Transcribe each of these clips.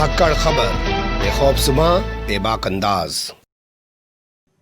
धाकड़ खबर, बेखौफ सुबह बेबाक अंदाज।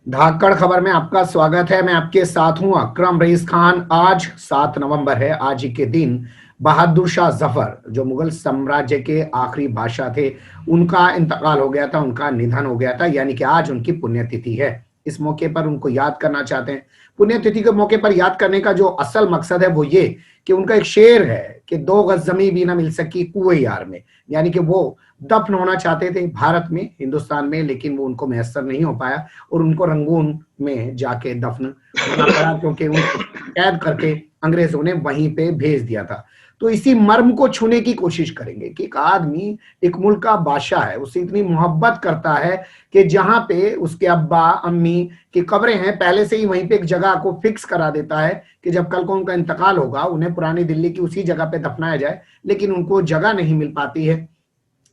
धाकड़ खबर में आपका स्वागत है। मैं आपके साथ हूं अकरम रईस खान। आज 7 नवंबर है। आज ही के दिन बहादुर शाह जफर, जो मुगल साम्राज्य के आखिरी बादशाह थे, उनका इंतकाल हो गया था, उनका निधन हो गया था। यानी कि आज उनकी पुण्यतिथि है। इस मौके पर उनको याद करना चाहते हैं। पुण्यतिथि के मौके पर याद करने का जो असल मकसद है वो ये कि उनका एक शेर है कि 2 गज जमीन भी ना मिल सकी कुएं यार में। यानी कि वो दफन होना चाहते थे भारत में, हिंदुस्तान में, लेकिन वो उनको मैसर नहीं हो पाया और उनको रंगून में जाके दफन होना पड़ा, क्योंकि उनको कैद करके अंग्रेजों ने वहीं पे भेज दिया था। तो इसी मर्म को छूने की कोशिश करेंगे कि एक आदमी एक मुल्क का बादशाह है, उससे इतनी मोहब्बत करता है कि जहां पे उसके अब्बा अम्मी की कब्रें हैं, पहले से ही वहीं पे एक जगह को फिक्स करा देता है कि जब कल को उनका इंतकाल होगा उन्हें पुरानी दिल्ली की उसी जगह पे दफनाया जाए। लेकिन उनको जगह नहीं मिल पाती है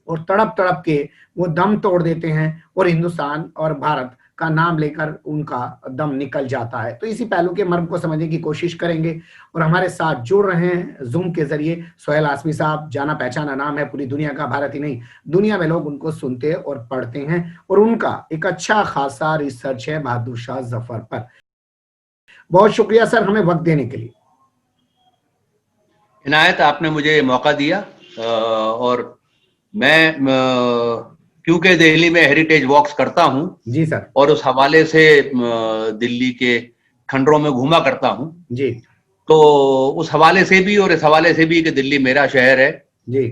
और तड़प तड़प के वो दम तोड़ देते हैं और हिंदुस्तान और भारत का नाम लेकर उनका दम निकल जाता है। तो इसी पहलू के मर्म को समझने की कोशिश करेंगे और हमारे साथ जुड़ रहे हैं जूम के जरिए सोहेल आसमी साहब। जाना पहचाना नाम है पूरी दुनिया का, भारत ही नहीं दुनिया में लोग उनको सुनते और पढ़ते हैं और उनका एक अच्छा खासा रिसर्च है बहादुर शाह जफर पर। बहुत शुक्रिया सर हमें वक्त देने के लिए। इनायत, आपने मुझे मौका दिया और मैं क्योंकि दिल्ली में हेरिटेज वॉक्स करता हूं जी सर। और उस हवाले से दिल्ली के खंडरों में घूमा करता हूं जी। तो उस हवाले से भी और इस हवाले से भी कि दिल्ली मेरा शहर है, जी।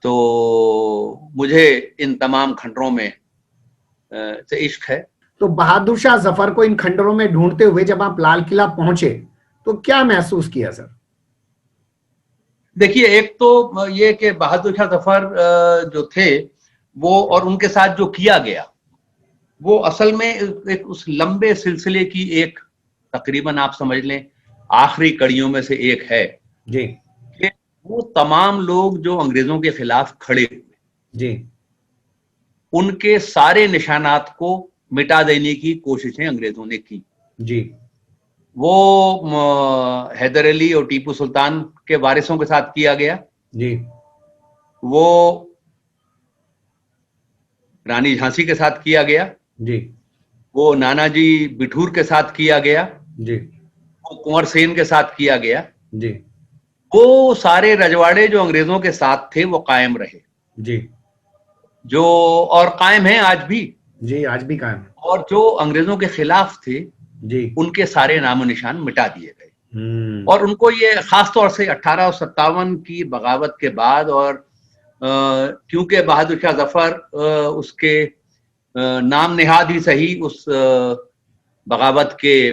तो मुझे इन तमाम खंडरों में से इश्क है। तो बहादुर शाह जफर को इन खंडरों में ढूंढते हुए जब आप लाल किला पहुंचे तो क्या महसूस किया सर? देखिए, एक तो ये कि बहादुर शाह जफर जो थे वो और उनके साथ जो किया गया वो असल में एक उस लंबे सिलसिले की एक, तकरीबन आप समझ लें, आखिरी कड़ियों में से एक है जी। कि वो तमाम लोग जो अंग्रेजों के खिलाफ खड़े हुए, जी। उनके सारे निशानात को मिटा देने की कोशिशें अंग्रेजों ने की। जी। वो हैदर अली और टीपू सुल्तान के वारिसों के साथ किया गया। जी। वो रानी झांसी के साथ किया गया। जी। वो नानाजी बिठूर के साथ किया गया। जी। वो कुंवर सेन के साथ किया गया। जी। वो सारे रजवाड़े जो अंग्रेजों के साथ थे वो कायम रहे, जी। जो और कायम हैं आज भी। जी, आज भी कायम है। और जो अंग्रेजों के खिलाफ थे जी। उनके सारे नामो निशान मिटा दिए गए। और और उनको ये खास तौर से 1857 की बगावत के बाद, और क्योंकि बहादुर शाह जफर उसके नाम नेहाद ही सही उस बगावत के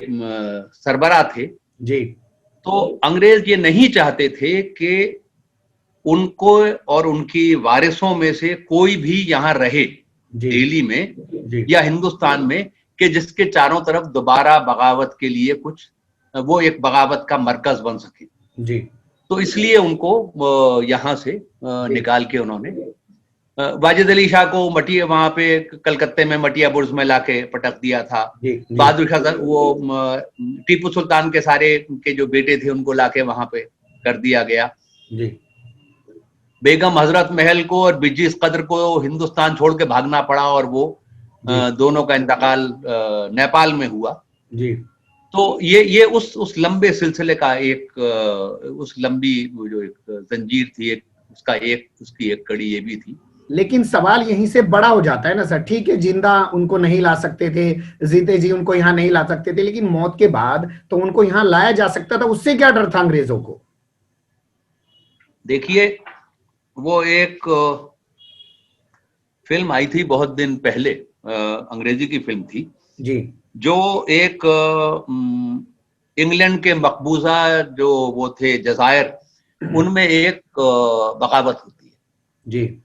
सरबराह थे, जी। तो अंग्रेज ये नहीं चाहते थे कि उनको और उनकी वारिसों में से कोई भी यहाँ रहे जी। दिल्ली में जी। या हिंदुस्तान में, कि जिसके चारों तरफ दोबारा बगावत के लिए कुछ, वो एक बगावत का मरकज बन सके। जी। तो इसलिए उनको यहाँ से निकाल के उन्होंने वाजिद अली शाह को मटिया, वहां पे कलकत्ते में मटिया बुर्ज में लाके पटक दिया था। जी। जी। बहादुर शाह वो टीपू सुल्तान के सारे के जो बेटे थे उनको लाके वहां पे कर दिया गया। जी। बेगम हजरत महल को और बिजिस कद्र को हिंदुस्तान छोड़ के भागना पड़ा और वो दोनों का इंतकाल नेपाल में हुआ। जी। तो ये उस लंबे सिलसिले का एक, उस लंबी जो एक जंजीर थी, एक उसकी एक कड़ी ये भी थी। लेकिन सवाल यहीं से बड़ा हो जाता है ना सर। ठीक है, जिंदा उनको नहीं ला सकते थे, जीते जी उनको यहाँ नहीं ला सकते थे, लेकिन मौत के बाद तो उनको यहाँ लाया जा सकता था। उससे क्या डर था अंग्रेजों को? देखिए, वो एक फिल्म आई थी बहुत दिन पहले, अंग्रेजी की फिल्म थी जी। जो एक इंग्लैंड के मकबूजा जो वो थे जजायर, उनमें एक बगावत होती है जी।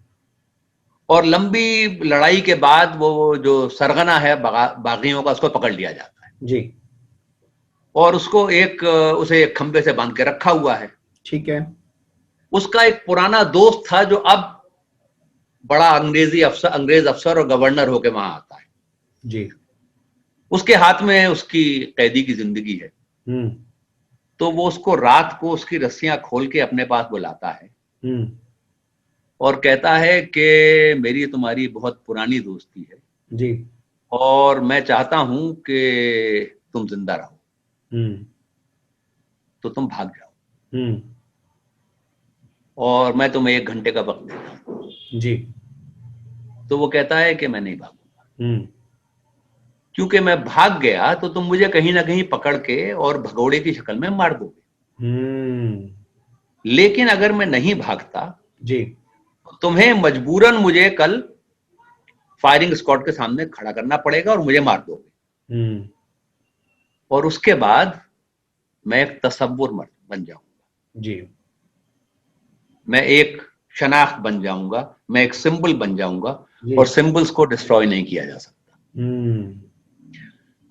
और लंबी लड़ाई के बाद वो जो सरगना है बागियों का, उसको पकड़ लिया जाता है जी। और उसको उसे एक खंबे से बांध के रखा हुआ है। ठीक है। उसका एक पुराना दोस्त था जो अब बड़ा अंग्रेज अफसर और गवर्नर होके वहां आता है। जी। उसके हाथ में उसकी कैदी की जिंदगी है। तो वो उसको रात को उसकी रस्सियां खोल के अपने पास बुलाता है और कहता है कि मेरी तुम्हारी बहुत पुरानी दोस्ती है जी। और मैं चाहता हूं कि तुम जिंदा रहो, तो तुम भाग जाओ और मैं तुम्हें 1 घंटे का वक्त देता हूं। जी। तो वो कहता है कि मैं नहीं भागूंगा, क्योंकि मैं भाग गया तो तुम मुझे कहीं ना कहीं पकड़ के और भगोड़े की शक्ल में मार दोगे, लेकिन अगर मैं नहीं भागता जी। तो तुम्हें मजबूरन मुझे कल फायरिंग स्क्वाड के सामने खड़ा करना पड़ेगा और मुझे मार दोगे, और उसके बाद मैं एक तसव्वुर बन जाऊंगा जी। मैं एक शनाख्त बन जाऊंगा, मैं एक सिंबल बन जाऊंगा, जी। और सिंबल्स को डिस्ट्रॉय नहीं किया जा सकता।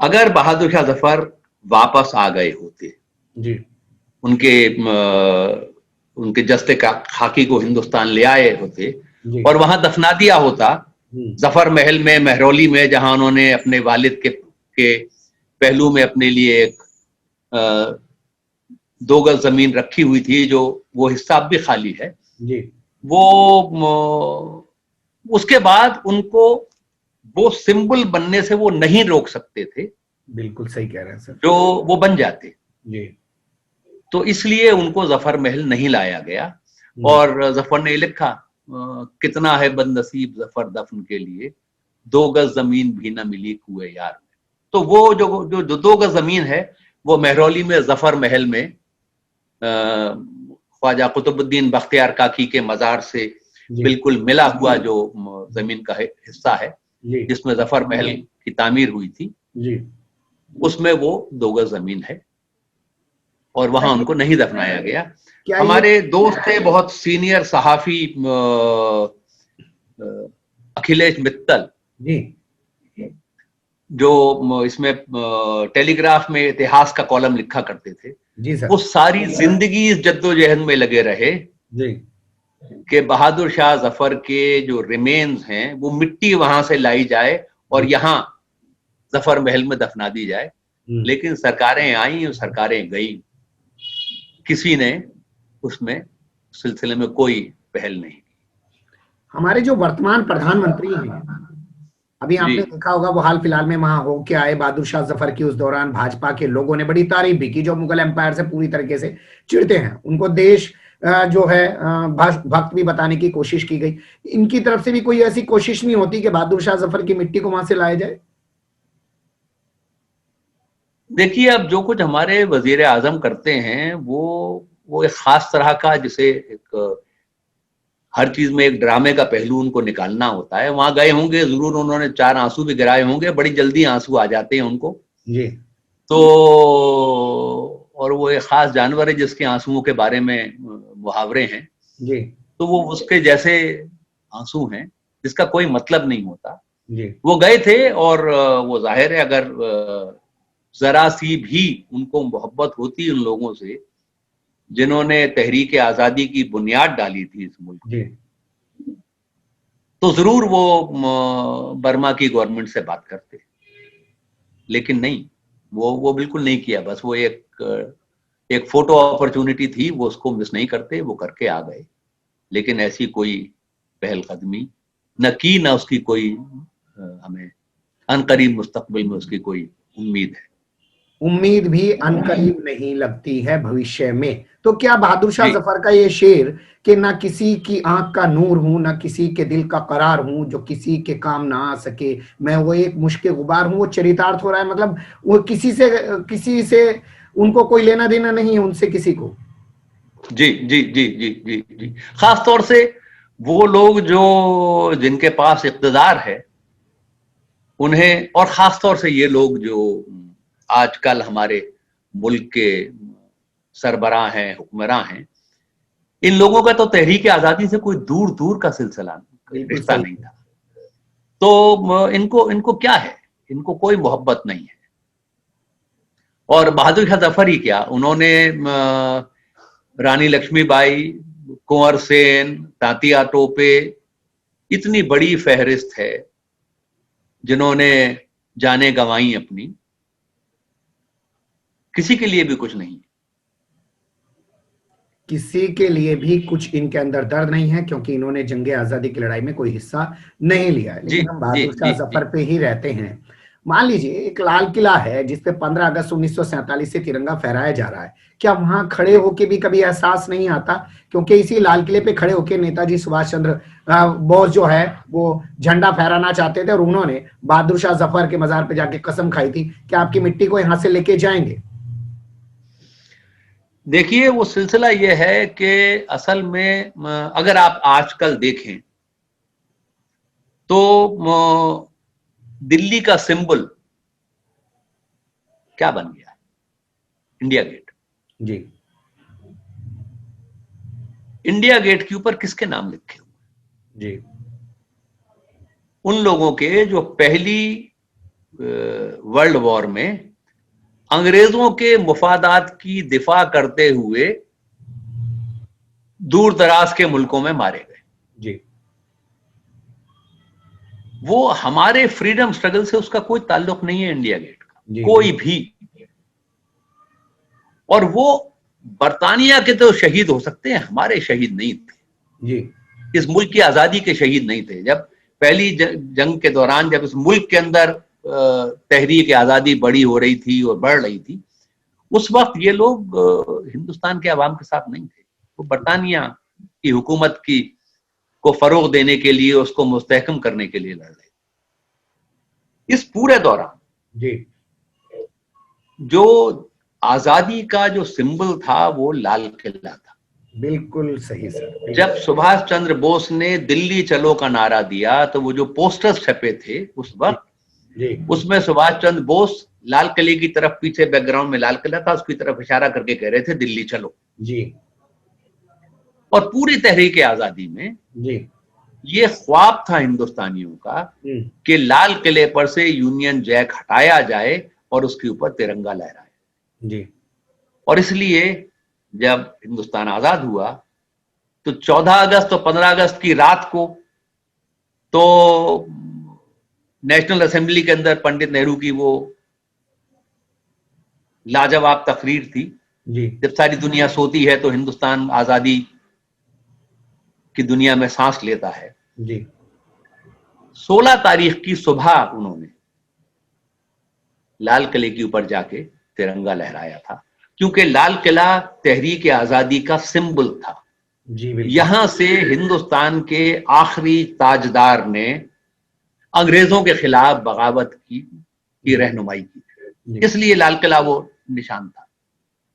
अगर बहादुर शाह जफर वापस आ गए होते, जी। उनके जस्ते का खाकी को हिंदुस्तान ले आए होते जी। और वहां दफना दिया होता जफर महल में, महरौली में, जहां उन्होंने अपने वालिद के पहलू में अपने लिए एक 2 गज जमीन रखी हुई थी, जो वो हिस्सा अब भी खाली है। जी। वो उसके बाद उनको वो सिंबल बनने से वो नहीं रोक सकते थे, बिल्कुल सही कह रहे हैं सर, जो वो बन जाते। जी। तो इसलिए उनको जफर महल नहीं लाया गया। और जफर ने लिखा, कितना है बदनसीब जफर दफन के लिए, 2 गज जमीन भी न मिली कुएं यार में। तो वो जो 2 गज जमीन है वो महरौली में जफर महल में ख्वाजा कुतुबुद्दीन बख्तियार काकी के मजार से बिल्कुल मिला हुआ जो जमीन का हिस्सा है, जिसमें जफर महल की तामीर हुई थी, उसमें वो 2 गज जमीन है और वहां उनको नहीं दफनाया गया। हमारे दोस्त थे बहुत सीनियर सहाफी अखिलेश मित्तल, जो इसमें टेलीग्राफ में इतिहास का कॉलम लिखा करते थे, वो सारी जिंदगी इस जद्दोजहद में लगे रहे कि बहादुर शाह जफर के जो रिमेन्स हैं वो मिट्टी वहां से लाई जाए और यहाँ जफर महल में दफना दी जाए। लेकिन सरकारें आई और सरकारें गई, किसी ने उसमें सिलसिले में कोई पहल नहीं की। हमारे जो वर्तमान प्रधानमंत्री हैं, अभी आपने देखा होगा वो हाल फिलहाल में वहां होके आए बहादुर शाह जफर की, उस दौरान भाजपा के लोगों ने बड़ी तारीफ भी की, जो मुगल एम्पायर से पूरी तरीके से चिढ़ते हैं। उनको देश जो है भक्त भी बताने की कोशिश की गई। इनकी तरफ से भी कोई ऐसी कोशिश नहीं होती कि बहादुर शाह जफर की मिट्टी को वहां से लाया जाए? देखिए, अब जो कुछ हमारे वजीर आजम करते हैं वो एक खास तरह का, जिसे एक हर चीज में एक ड्रामे का पहलू उनको निकालना होता है। वहां गए होंगे, जरूर उन्होंने 4 आंसू भी गिराए होंगे, बड़ी जल्दी आंसू आ जाते हैं उनको जी। तो, और वो एक खास जानवर है जिसके आंसुओं के बारे में मुहावरे हैं जी। तो वो उसके जैसे आंसू हैं जिसका कोई मतलब नहीं होता जी। वो गए थे और वो जाहिर है अगर जरा सी भी उनको मोहब्बत होती उन लोगों से जिन्होंने तहरीक आजादी की बुनियाद डाली थी इस मुल्क में, तो जरूर वो बर्मा की गवर्नमेंट से बात करते, लेकिन नहीं, वो बिल्कुल नहीं किया। बस वो एक फोटो अपॉर्चुनिटी थी, वो उसको मिस नहीं करते, वो करके आ गए। लेकिन ऐसी कोई पहलकदमी न की, न उसकी कोई हमें अनकरीब मुस्तकबिल में उसकी कोई उम्मीद है। उम्मीद भी अनकरीब नहीं लगती है भविष्य में। तो क्या बहादुर शाह जफर का ये शेर कि ना किसी की आंख का नूर हूं, ना किसी के दिल का करार हूं, जो किसी के काम ना आ सके, मैं वो एक मुश्किल गुबार हूं, वो चरितार्थ हो रहा है? मतलब वो किसी से उनको कोई लेना देना नहीं है, उनसे किसी को। जी जी जी जी जी जी। खास तौर से वो लोग जो जिनके पास इक़्तिदार है उन्हें, और खास तौर से ये लोग जो आजकल हमारे मुल्क के सरबराह हैं, हुक्मरां हैं, इन लोगों का तो तहरीक आजादी से कोई दूर दूर का सिलसिला रिश्ता नहीं था। तो इनको क्या है, इनको कोई मोहब्बत नहीं है। और बहादुर शाह जफर ही क्या, उन्होंने रानी लक्ष्मीबाई, कुंवर सेन, तांतिया टोपे, इतनी बड़ी फहरिस्त है जिन्होंने जाने गंवाई अपनी, किसी के लिए भी कुछ नहीं। किसी के लिए भी कुछ इनके अंदर दर्द नहीं है, क्योंकि इन्होंने जंगे आजादी की लड़ाई में कोई हिस्सा नहीं लिया है। जी लेकिन हम जी बहादुर जी शाह जी। जफर पे ही रहते हैं। मान लीजिए एक लाल किला है जिसपे 15 अगस्त 1947 से तिरंगा फहराया जा रहा है, क्या वहां खड़े होके भी कभी एहसास नहीं आता? क्योंकि इसी लाल किले पे खड़े होके नेताजी सुभाष चंद्र बोस जो है वो झंडा फहराना चाहते थे, और उन्होंने बहादुर शाह जफर के मजार पे जाके कसम खाई थी कि आपकी मिट्टी को यहां से लेके जाएंगे। देखिए, वो सिलसिला ये है कि असल में अगर आप आजकल देखें तो दिल्ली का सिंबल क्या बन गया है? India Gate. जी। इंडिया गेट के ऊपर किसके नाम लिखे हुए? जी। उन लोगों के जो पहली वर्ल्ड वॉर में अंग्रेजों के मुफादात की दिफा करते हुए दूर दराज के मुल्कों में मारे गए। जी। वो हमारे फ्रीडम स्ट्रगल से उसका कोई ताल्लुक नहीं है इंडिया गेट का, जी। कोई भी। और वो बरतानिया के तो शहीद हो सकते हैं, हमारे शहीद नहीं थे। जी। इस मुल्क की आजादी के शहीद नहीं थे। जब पहली जंग के दौरान जब इस मुल्क के अंदर तहरीक आजादी बड़ी हो रही थी और बढ़ रही थी, उस वक्त ये लोग हिंदुस्तान के अवाम के साथ नहीं थे। वो बरतानिया की हुकूमत की को फरोग देने के लिए, उसको मुस्तहकम करने के लिए लड़ रहे। इस पूरे दौरान जी। जो आजादी का जो सिंबल था वो लाल किला था। बिल्कुल सही सर। जब सुभाष चंद्र बोस ने दिल्ली चलो का नारा दिया तो वो जो पोस्टर्स छपे थे उस वक्त, उसमें सुभाष चंद्र बोस लाल किले की तरफ, पीछे बैकग्राउंड में लाल किला था, उसकी तरफ इशारा करके कह रहे थे दिल्ली चलो। जी। और पूरी तहरीक आजादी में जी। ये ख्वाब था हिंदुस्तानियों का कि लाल किले पर से यूनियन जैक हटाया जाए और उसके ऊपर तिरंगा लहराए। जी। और इसलिए जब हिंदुस्तान आजाद हुआ तो 14 अगस्त और 15 अगस्त की रात को तो नेशनल असेंबली के अंदर पंडित नेहरू की वो लाजवाब तकरीर थी। जी। जब सारी दुनिया सोती है तो हिंदुस्तान आजादी की दुनिया में सांस लेता है। जी। 16 तारीख की सुबह उन्होंने लाल किले के ऊपर जाके तिरंगा लहराया था, क्योंकि लाल किला तहरीक आजादी का सिंबल था। जी। यहां से हिंदुस्तान के आखिरी ताजदार ने अंग्रेजों के खिलाफ बगावत की रहनुमाई की, इसलिए लाल किला वो निशान था।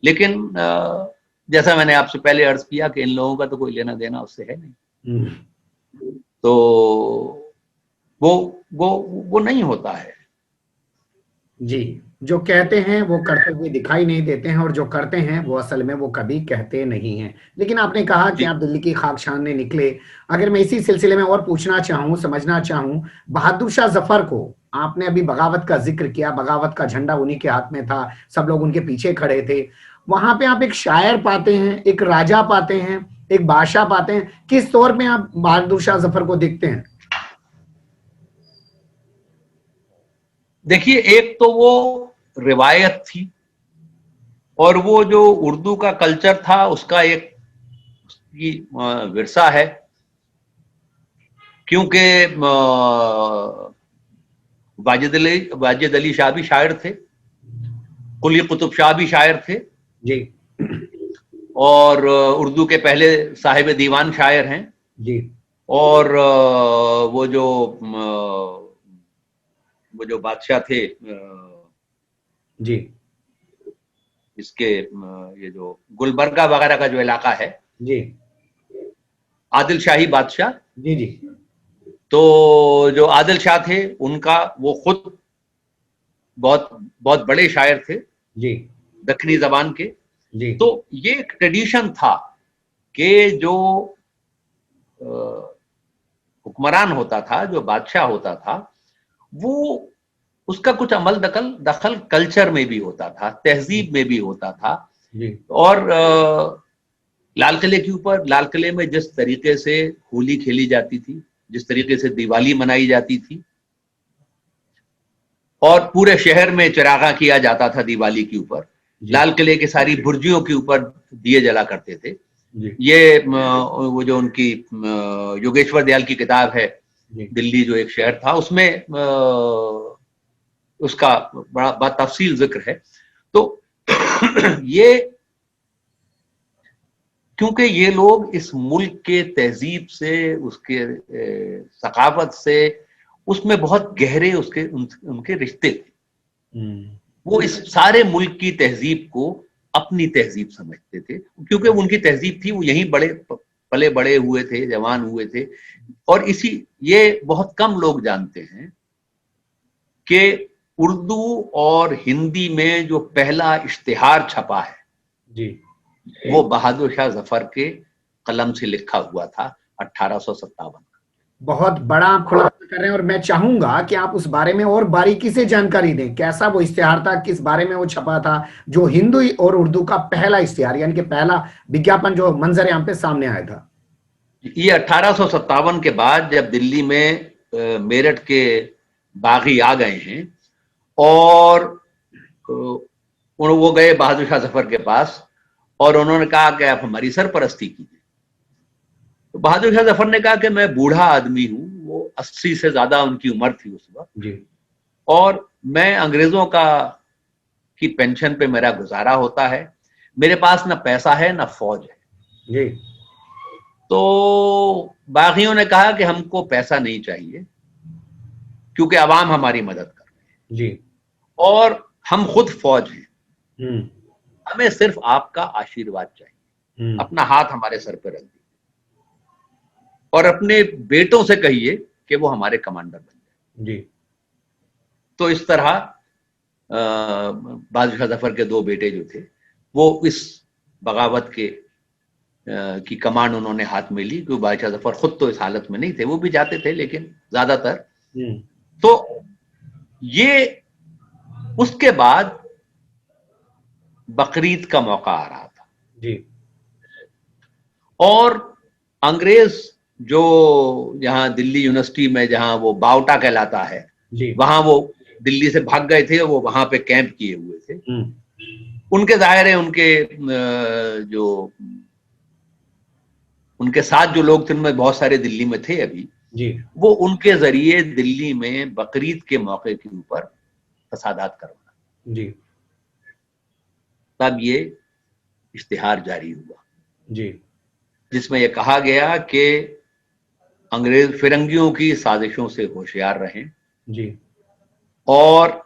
लेकिन जैसा मैंने आपसे पहले अर्ज किया कि इन लोगों का तो कोई लेना देना उससे है नहीं, तो वो नहीं होता है। जी। जो कहते हैं वो करते हुए दिखाई नहीं देते हैं, और जो करते हैं वो असल में वो कभी कहते नहीं हैं। लेकिन आपने कहा कि आप दिल्ली की खाक छानने निकले। अगर मैं इसी सिलसिले में और पूछना चाहूं, समझना चाहूं, बहादुर शाह जफर को आपने अभी बगावत का जिक्र किया, बगावत का झंडा उन्हीं के हाथ में था, सब लोग उनके पीछे खड़े थे। वहां पे आप एक शायर पाते हैं, एक राजा पाते हैं, एक बादशाह पाते हैं। किस तौर पे आप बहादुर शाह जफर को देखते हैं? देखिए, एक तो वो रिवायत थी, और वो जो उर्दू का कल्चर था उसका एक विरसा है। क्योंकि वाजिद अली शाह भी शायर थे, कुली कुतुब शाह भी शायर थे जी। और उर्दू के पहले साहिब दीवान शायर हैं जी। और वो जो बादशाह थे जी। इसके ये जो गुलबर्गा वगैरह का जो इलाका है, जी। आदिल शाही बादशाह। जी। जी। तो जो आदिल शाह थे उनका वो खुद बहुत बहुत बड़े शायर थे जी। दक्षिणी जबान के। जी। तो ये एक ट्रेडिशन था कि जो हुक्मरान होता था, जो बादशाह होता था, वो उसका कुछ अमल दखल कल्चर में भी होता था, तहजीब में भी होता था। जी। और लाल किले के ऊपर, लाल किले में जिस तरीके से होली खेली जाती थी, जिस तरीके से दिवाली मनाई जाती थी, और पूरे शहर में चिरागा किया जाता था दिवाली के ऊपर, लाल किले के सारी बुर्जियों के ऊपर दिए जला करते थे, जी ये वो जो उनकी योगेश्वर दयाल की किताब है, जी दिल्ली जो एक शहर था, उसमें उसका बड़ा तफसील जिक्र है। तो ये क्योंकि ये लोग इस मुल्क के तहजीब से, उसके सकाफत से, उसमें बहुत गहरे उनके रिश्ते थे। वो इस सारे मुल्क की तहजीब को अपनी तहजीब समझते थे, क्योंकि उनकी तहजीब थी, वो यहीं पले बड़े हुए थे, जवान हुए थे। और ये बहुत कम लोग जानते हैं कि उर्दू और हिंदी में जो पहला इश्तिहार छपा है जी वो बहादुर शाह जफर के कलम से लिखा हुआ था 1857। बहुत बड़ा आप खुलासा कर रहे हैं और मैं चाहूंगा कि आप उस बारे में और बारीकी से जानकारी दें। कैसा वो इश्तिहार था, किस बारे में वो छपा था, जो हिंदी और उर्दू का पहला इश्तिहार यानी कि पहला विज्ञापन जो मंजर यहाँ पे सामने आया था? ये 1857 के बाद जब दिल्ली में मेरठ के बागी आ गए हैं और वो गए बहादुर शाह जफर के पास और उन्होंने कहा कि आप हमारी सरपरस्ती कीजिए। तो बहादुर शाह जफर ने कहा कि मैं बूढ़ा आदमी हूं, वो 80 से ज्यादा उनकी उम्र थी उस वक्त, जी और मैं अंग्रेजों की पेंशन पे मेरा गुजारा होता है, मेरे पास ना पैसा है ना फौज है। जी तो बागियों ने कहा कि हमको पैसा नहीं चाहिए क्योंकि अवाम हमारी मदद कर रही जी है और हम खुद फौज हैं, हम्म हमें सिर्फ आपका आशीर्वाद चाहिए, अपना हाथ हमारे सर पर रख दीजिए और अपने बेटों से कहिए कि वो हमारे कमांडर बन जाए। जी तो इस तरह बहादुर शाह जफर के दो बेटे जो थे वो इस बगावत की कमान उन्होंने हाथ में ली, क्योंकि बहादुर शाह जफर खुद तो इस हालत में नहीं थे, वो भी जाते थे लेकिन ज्यादातर। तो ये उसके बाद बकरीद का मौका आ रहा था जी और अंग्रेज जो जहां दिल्ली यूनिवर्सिटी में जहां वो बावटा कहलाता है, जी वहां वो दिल्ली से भाग गए थे, वो वहां पे कैंप किए हुए थे। उनके जाहिर है जो उनके साथ जो लोग थे उनमें बहुत सारे दिल्ली में थे अभी, जी वो उनके जरिए दिल्ली में बकरीद के मौके के ऊपर फसादात करवाना। जी तब ये इश्तिहार जारी हुआ जी जिसमें यह कहा गया कि अंग्रेज फिरंगियों की साजिशों से होशियार रहें जी और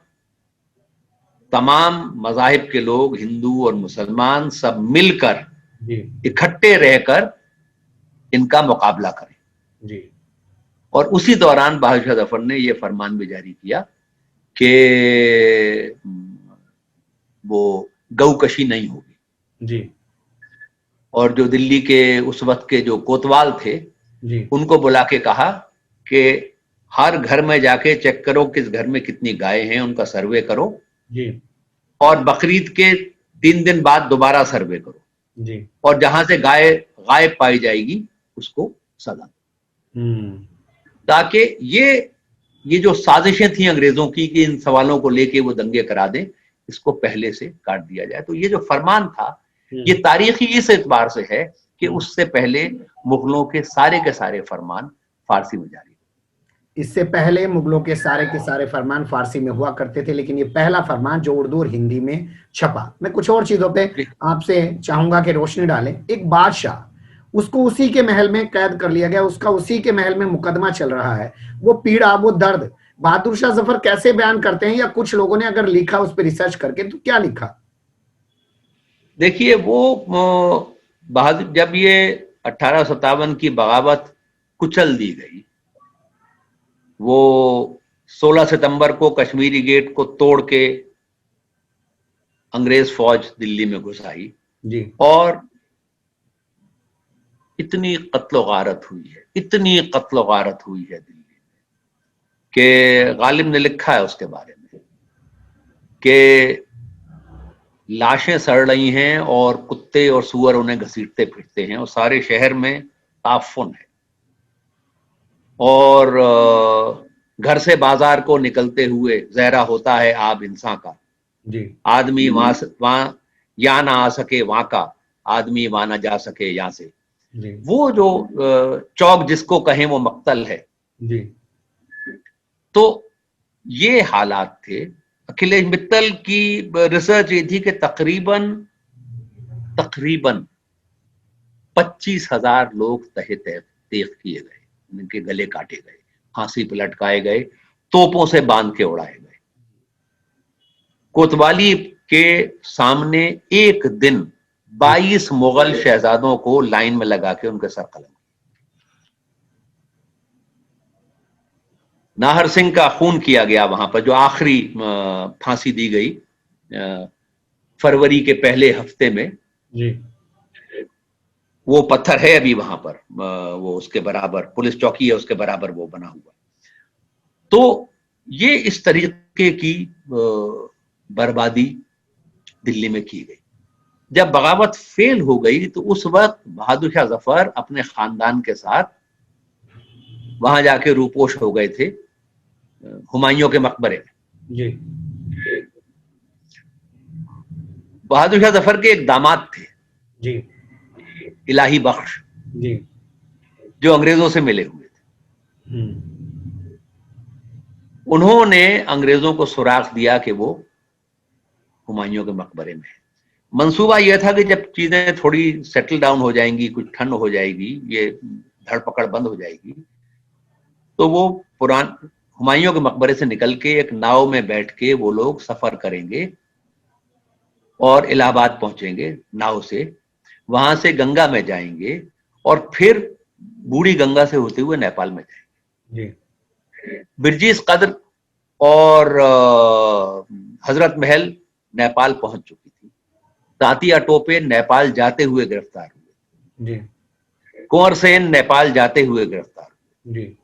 तमाम मजाहिब के लोग, हिंदू और मुसलमान, सब मिलकर जी इकट्ठे रहकर इनका मुकाबला करें। जी और उसी दौरान बहादुर शाह जफर ने यह फरमान भी जारी किया कि वो गौकशी नहीं होगी। जी और जो दिल्ली के उस वक्त के जो कोतवाल थे जी उनको बुला के कहा कि हर घर में जाके चेक करो किस घर में कितनी गाय हैं, उनका सर्वे करो जी और बकरीद के 3 दिन बाद दोबारा सर्वे करो जी और जहां से गाय गायब पाई जाएगी उसको सजा दो। ताकि ये जो साजिशें थी अंग्रेजों की कि इन सवालों को लेके वो दंगे करा दें, इसको पहले से काट दिया जाए। तो ये जो फरमान था ये तारीखी इस एतबार से है कि उससे पहले मुगलों के सारे फरमान फारसी में जारी। इससे पहले मुगलों के सारे फरमान फारसी में हुआ करते थे, लेकिन ये पहला फरमान जो उर्दू और हिंदी में छपा। मैं कुछ और चीजों पे आपसे चाहूंगा कि रोशनी डालें। एक बादशाह, उसको उसी के महल में कैद कर लिया गया, उसका उसी के महल में मुकदमा चल रहा है, वो पीड़ा, वो दर्द बहादुर शाह जफर कैसे बयान करते हैं, या कुछ लोगों ने अगर लिखा उस पर रिसर्च करके तो क्या लिखा? देखिए, वो बहादुर, जब ये 1857 की बगावत कुचल दी गई, वो 16 सितंबर को कश्मीरी गेट को तोड़ के अंग्रेज फौज दिल्ली में घुस आई जी और इतनी कत्ल गारत हुई है, इतनी कत्ल गारत हुई है दिल्ली में कि गालिब ने लिखा है उसके बारे में कि लाशें सड़ रही हैं और कुत्ते और सूअर उन्हें घसीटते फिरते हैं और सारे शहर में ताफुन है और घर से बाजार को निकलते हुए जहरा होता है आब इंसान का, जी आदमी वहां या ना आ सके वहां का, आदमी माना जा सके यहाँ से। जी वो जो चौक जिसको कहें वो मक्तल है। जी तो ये हालात थे। अखिलेश मित्तल की रिसर्च ये थी कि तकरीबन 25,000 लोग तहे तेख किए गए, उनके गले काटे गए, फांसी पर लटकाए गए, तोपों से बांध के उड़ाए गए। कोतवाली के सामने एक दिन 22 मुगल शहजादों को लाइन में लगा के उनके सर कलम। नाहर सिंह का खून किया गया वहां पर, जो आखिरी फांसी दी गई फरवरी के पहले हफ्ते में। जी वो पत्थर है अभी वहां पर, वो उसके बराबर पुलिस चौकी है, उसके बराबर वो बना हुआ। तो ये इस तरीके की बर्बादी दिल्ली में की गई। जब बगावत फेल हो गई तो उस वक्त बहादुर शाह जफर अपने खानदान के साथ वहां जाके रूपोश हो गए थे हुमायूं के मकबरे में। जी बहादुर शाह जफर के एक दामाद थे, जी इलाही बख्श, जी जो अंग्रेजों से मिले हुए थे। हम्म उन्होंने अंग्रेजों को सुराग दिया कि वो हुमायूं के मकबरे में है। मंसूबा यह था कि जब चीजें थोड़ी सेटल डाउन हो जाएंगी, कुछ ठंड हो जाएगी, ये धरपकड़ बंद हो जाएगी, तो वो पुरान हुमायूं के मकबरे से निकल के एक नाव में बैठ के वो लोग सफर करेंगे और इलाहाबाद पहुंचेंगे नाव से, वहां से गंगा में जाएंगे और फिर बूढ़ी गंगा से होते हुए नेपाल में जाएंगे। जी बिरजीस कद्र और हजरत महल नेपाल पहुंच चुकी थी। तांतिया टोपे नेपाल जाते हुए गिरफ्तार हुए। जी कुंवर सेन नेपाल जाते हुए गिरफ्तार हुए। जी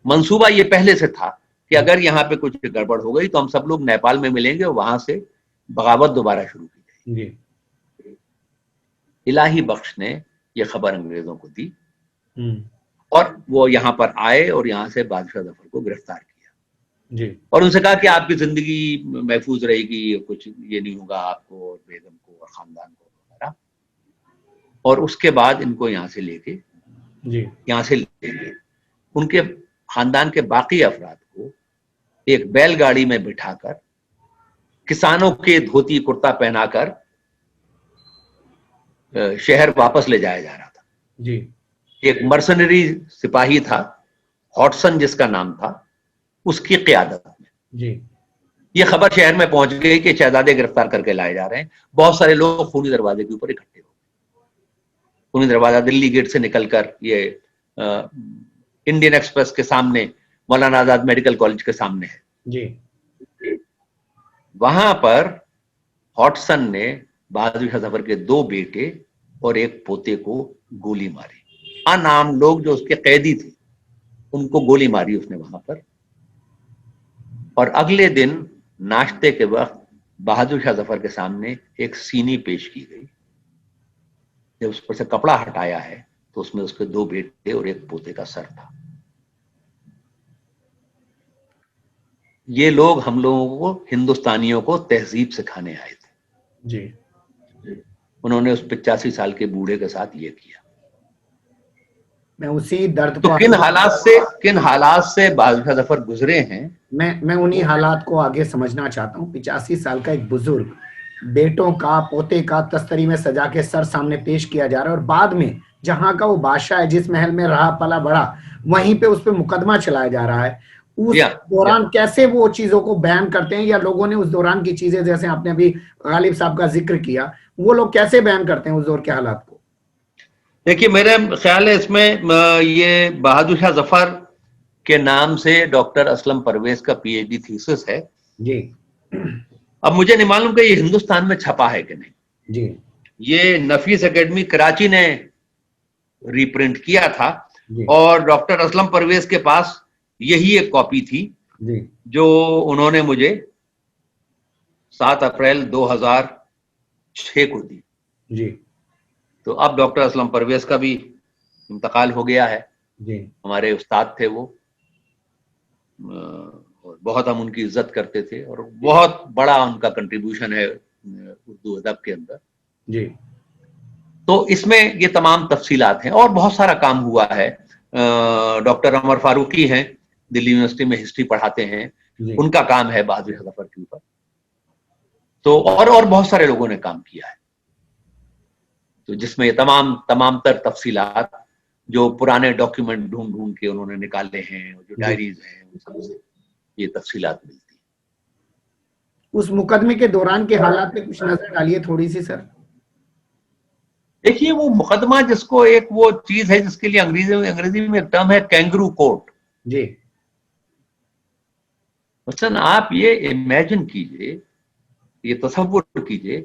मंसूबा ये पहले से था कि अगर यहाँ पे कुछ गड़बड़ हो गई तो हम सब लोग नेपाल में मिलेंगे और वहां से बगावत दोबारा शुरू की जाएगी। जी इलाही बख्श ने यह खबर अंग्रेजों को दी हम्म और वो यहाँ पर आए और यहाँ से बादशाह जफर को गिरफ्तार किया जी और उनसे कहा कि आपकी जिंदगी महफूज रहेगी, कुछ ये नहीं होगा आपको और बेगम को और खानदान को वगैरह। और उसके बाद इनको यहाँ से लेके उनके खानदान के बाकी अफराद को एक बैलगाड़ी में बिठाकर किसानों के धोती कुर्ता पहनाकर शहर वापस ले जाया जा रहा था। जी एक मर्सनरी सिपाही था, हॉटसन जिसका नाम था, उसकी क़यादत में जी ये खबर शहर में पहुंच गई कि शहजादे गिरफ्तार करके लाए जा रहे हैं। बहुत सारे लोग खूनी दरवाजे के ऊपर इकट्ठे हो गए। खूनी दरवाजा दिल्ली गेट से निकलकर ये इंडियन एक्सप्रेस के सामने, मौलाना आजाद मेडिकल कॉलेज के सामने है। जी वहां पर हॉटसन ने बहादुर शाह जफर के 2 बेटे और एक पोते को गोली मारी। अनाम लोग जो उसके कैदी थे उनको गोली मारी उसने वहां पर। और अगले दिन नाश्ते के वक्त बहादुर शाह जफर के सामने एक सीनी पेश की गई। जब उस पर से कपड़ा हटाया है तो उसमें उसके 2 बेटे और एक पोते का सर था। ये लोग हम लोगों को, हिंदुस्तानियों को तहजीब सिखाने आए थे। जी उन्होंने उस 85 साल के बूढ़े के साथ ये किया। मैं उसी दर्द तो को किन हालात से बहादुर शाह जफर गुजरे हैं, मैं उन्हीं हालात को आगे समझना चाहता हूँ। 85 साल का एक बुजुर्ग, बेटों का, पोते का तस्तरी में सजा के सर सामने पेश किया जा रहा है और बाद में जहां का वो बादशाह है, जिस महल में रहा पला बड़ा, वहीं पे उस पे मुकदमा चलाया जा रहा है। उस दौरान कैसे वो चीजों को बयान करते हैं, या लोगों ने उस दौरान की चीजें, जैसे आपने अभी गालिब साहब का जिक्र किया, वो लोग कैसे बयान करते हैं उस दौर के हालात को? देखिए, मेरे ख्याल है इसमें ये बहादुर शाह जफर के नाम से डॉक्टर असलम परवेज का पीएचडी थीसिस है जी। अब मुझे नहीं मालूम कि ये हिंदुस्तान में छपा है कि नहीं जी। ये नफीस एकेडमी कराची ने रीप्रिंट किया था जी। और डॉक्टर असलम परवेज के पास यही एक कॉपी थी जी। जो उन्होंने मुझे 7 अप्रैल 2006 को दी। जी। तो अब डॉक्टर असलम परवेज का भी इंतकाल हो गया है। जी। हमारे उस्ताद थे वो, और बहुत हम उनकी इज्जत करते थे और बहुत बड़ा उनका कंट्रीब्यूशन है उर्दू अदब के अंदर। जी। तो इसमें ये तमाम तफसीलात हैं और बहुत सारा काम हुआ है। डॉक्टर अमर फारूकी हैं, दिल्ली यूनिवर्सिटी में हिस्ट्री पढ़ाते हैं, जी उनका काम है बहादुर शाह जफर के ऊपर। तो और बहुत सारे लोगों ने काम किया है, तो जिसमें ये तमाम तर तफसीलात जो पुराने डॉक्यूमेंट ढूंढ ढूंढ के उन्होंने निकाले हैं, जो जी। डायरीज हैं, उन सबसे ये तफसीलात मिलती हैं। उस मुकदमे के दौरान के हालात पे कुछ नजर डालिए थोड़ी सी सर। देखिए, वो मुकदमा जिसको एक वो चीज है जिसके लिए अंग्रेजी में एक टर्म है कैंगरू कोर्ट। जी मसलन आप ये इमेजिन कीजिए, ये तसव्वुर कीजिए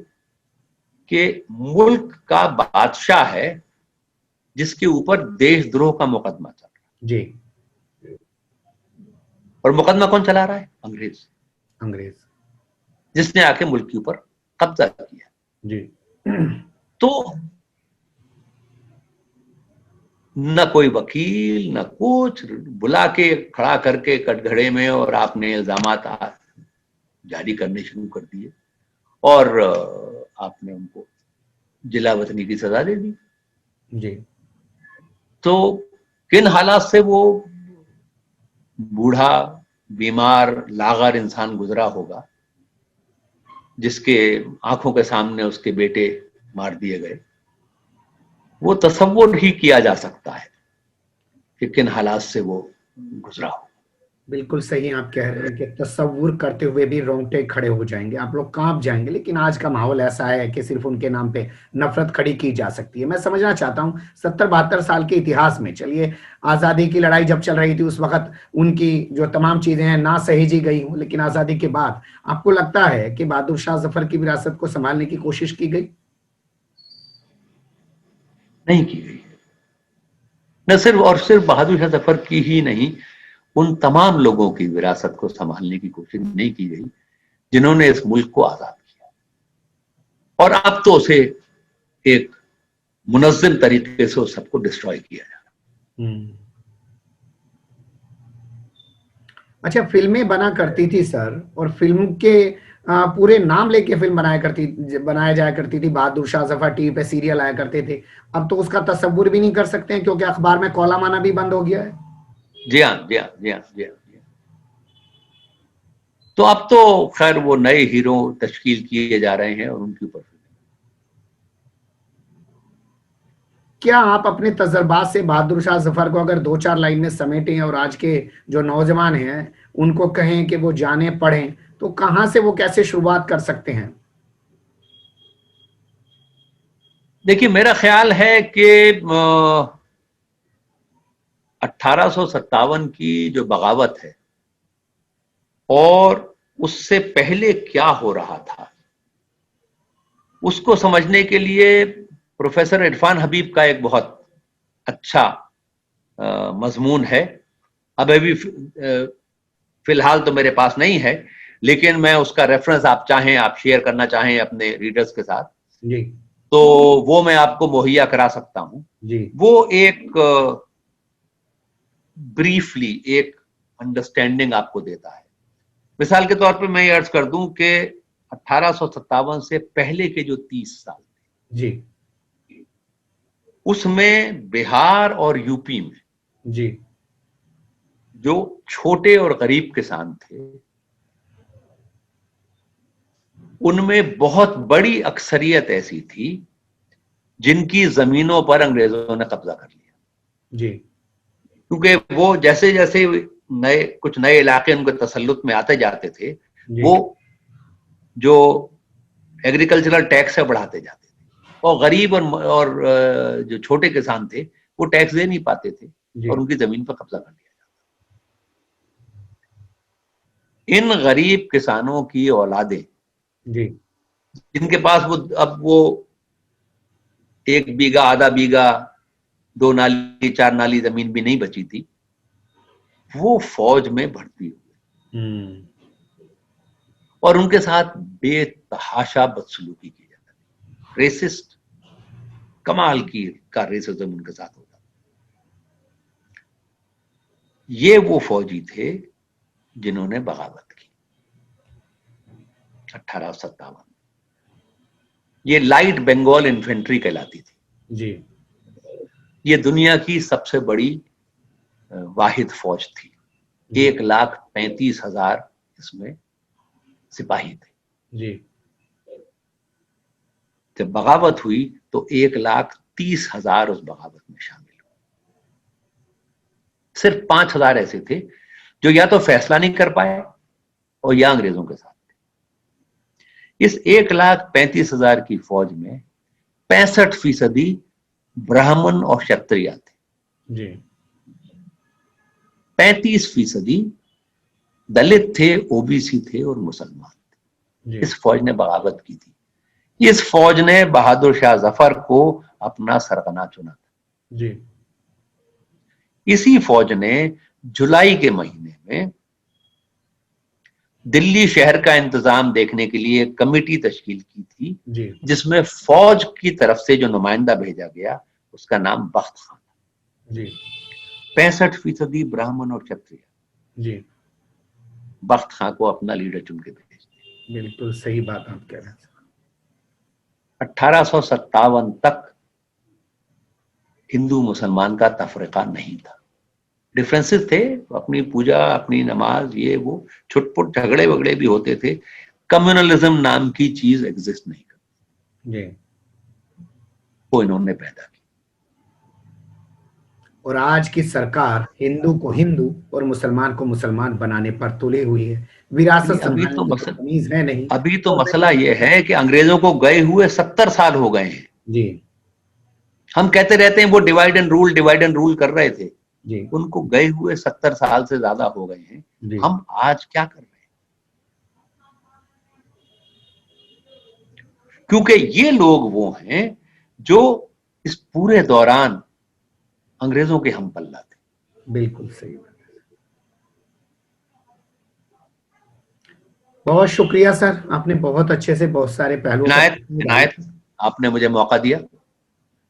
कि मुल्क का बादशाह है जिसके ऊपर देशद्रोह का मुकदमा चल रहा है, जी। और मुकदमा कौन चला रहा है? अंग्रेज, अंग्रेज। जिसने आके मुल्क के ऊपर कब्जा किया। जी तो न कोई वकील न कुछ, बुला के खड़ा करके कटघरे में और आपने इल्जामात जारी करने शुरू कर दिए और आपने उनको जिला वतनी की सजा दे दी। जी तो किन हालात से वो बूढ़ा, बीमार, लागर इंसान गुजरा होगा जिसके आंखों के सामने उसके बेटे मार दिए गए, वो तसव्वुर ही किया जा सकता है कि किन हालात से वो गुजरा हो। बिल्कुल सही आप कह रहे हैं कि तसव्वुर करते हुए भी रोंगटे खड़े हो जाएंगे, आप लोग कांप जाएंगे। लेकिन आज का माहौल ऐसा है कि सिर्फ उनके नाम पे नफरत खड़ी की जा सकती है। मैं समझना चाहता हूँ 70-72 साल के इतिहास में, चलिए आजादी की लड़ाई जब चल रही थी उस वक्त उनकी जो तमाम चीजें हैं ना सहेजी गई हूँ, लेकिन आजादी के बाद आपको लगता है कि बहादुर शाह जफर की विरासत को संभालने की कोशिश की गई? नहीं की गई। न सिर्फ और सिर्फ बहादुर शाह जफर की ही नहीं, उन तमाम लोगों की विरासत को संभालने की कोशिश नहीं की गई जिन्होंने इस मुल्क को आजाद किया। और अब तो उसे एक मुनज़्ज़म तरीके से उस सबको डिस्ट्रॉय किया जा रहा। अच्छा, फिल्में बना करती थी सर, और फिल्म के पूरे नाम लेके फिल्म बनाया जाया करती थी। बहादुर शाह जफर टीवी पे सीरियल आया करते थे। अब तो उसका तसव्वुर भी नहीं कर सकते हैं क्योंकि अखबार में कॉलम आना भी बंद हो गया है। जी हाँ, जी हाँ, जी हाँ, जी हाँ, जी हाँ। तो अब तो खैर वो नए हीरो तश्कील किए जा रहे हैं और उनके ऊपर क्या आप अपने तजर्बात से बहादुर शाह जफर को अगर 2-4 लाइन में समेटें और आज के जो नौजवान हैं उनको कहें कि वो जाने पढ़ें, तो कहां से वो कैसे शुरुआत कर सकते हैं? देखिए, मेरा ख्याल है कि 1857 की जो बगावत है और उससे पहले क्या हो रहा था उसको समझने के लिए प्रोफेसर इरफान हबीब का एक बहुत अच्छा मजमून है। अब अभी फिलहाल तो मेरे पास नहीं है, लेकिन मैं उसका रेफरेंस आप चाहें, आप शेयर करना चाहें अपने रीडर्स के साथ, जी तो वो मैं आपको मुहैया करा सकता हूं। जी वो एक ब्रीफली एक अंडरस्टैंडिंग आपको देता है। मिसाल के तौर पे मैं ये अर्ज कर दूं कि 1857 से पहले के जो 30 साल जी उसमें बिहार और यूपी में जी जो छोटे और गरीब किसान थे उनमें बहुत बड़ी अक्सरियत ऐसी थी जिनकी जमीनों पर अंग्रेजों ने कब्जा कर लिया। जी क्योंकि वो जैसे जैसे कुछ नए इलाके उनके तसल्लुत में आते जाते थे, जी वो जो एग्रीकल्चरल टैक्स है बढ़ाते जाते थे और गरीब और जो छोटे किसान थे वो टैक्स दे नहीं पाते थे जी और उनकी जमीन पर कब्जा कर लिया जाता। इन गरीब किसानों की औलादें जी जिनके पास अब वो 1 बीघा, आधा बीघा, 2 नाली, 4 नाली जमीन भी नहीं बची थी, वो फौज में भर्ती हुए और उनके साथ बेतहाशा बदसलूकी की जाती। रेसिस्ट, कमाल का रेसिज्म उनके साथ होता। ये वो फौजी थे जिन्होंने बगावत की 1857। ये लाइट बंगाल इन्फेंट्री कहलाती थी। जी ये दुनिया की सबसे बड़ी वाहिद फौज थी। 1,35,000 इसमें सिपाही थे। जी जब बगावत हुई तो 1,30,000 उस बगावत में शामिल हुए। सिर्फ 5,000 ऐसे थे जो या तो फैसला नहीं कर पाए और या अंग्रेजों के साथ थे। इस 1,35,000 की फौज में 65% ब्राह्मण और क्षत्रिय थे। जी 35% दलित थे, ओबीसी थे और मुसलमान थे। जी इस फौज ने बगावत की थी। इस फौज ने बहादुर शाह जफर को अपना सरगना चुना था। जी इसी फौज ने जुलाई के महीने में दिल्ली शहर का इंतजाम देखने के लिए एक कमेटी तश्कील की थी, जी जिसमें फौज की तरफ से जो नुमाइंदा भेजा गया उसका नाम बख्त खान था। जी 65% ब्राह्मण और क्षत्रिय जी बख्त खान को अपना लीडर चुन के भेज दिया। बिल्कुल सही बात आप कह रहे हैं। 1857 तक हिंदू मुसलमान का तफरीका नहीं था। डिफरेंसेस थे, अपनी पूजा, अपनी नमाज, ये वो छुटपुट झगड़े वगड़े भी होते थे। कम्युनलिज्म नाम की चीज एग्जिस्ट नहीं करती, जी वो इन्होंने पैदा की। और आज की सरकार हिंदू को हिंदू और मुसलमान को मुसलमान बनाने पर तुली हुई है। विरासत संभालने की तो तमीज है नहीं। अभी तो मसला ये है कि अंग्रेजों को गए हुए 70 साल हो गए हैं। जी हम कहते रहते हैं वो डिवाइड एंड रूल कर रहे थे, जी उनको गए हुए 70 साल से ज्यादा हो गए हैं। जी हम आज क्या कर रहे हैं? क्योंकि ये लोग वो हैं जो इस पूरे दौरान अंग्रेजों के हम पल्ला थे। बिल्कुल सही बात है। बहुत शुक्रिया सर, आपने बहुत अच्छे से बहुत सारे पहलुओं पर इनायत, आपने मुझे मौका दिया।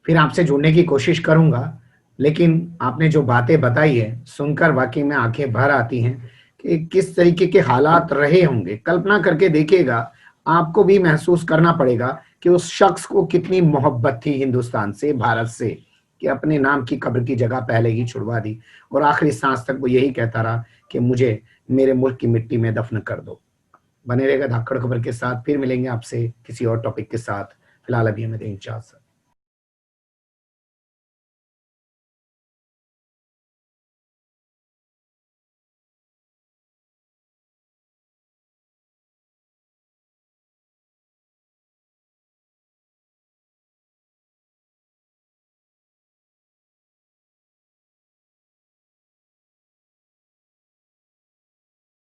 फिर आपसे जुड़ने की कोशिश करूंगा, लेकिन आपने जो बातें बताई है सुनकर वाकई में आंखें भर आती हैं कि किस तरीके के हालात रहे होंगे। कल्पना करके देखिएगा, आपको भी महसूस करना पड़ेगा कि उस शख्स को कितनी मोहब्बत थी हिंदुस्तान से, भारत से, कि अपने नाम की कब्र की जगह पहले ही छुड़वा दी और आखिरी सांस तक वो यही कहता रहा कि मुझे मेरे मुल्क की मिट्टी में दफन कर दो। बने रहेगा धाकड़ खबर के साथ, फिर मिलेंगे आपसे किसी और टॉपिक के साथ। फिलहाल अभी हमें दें इजाजत।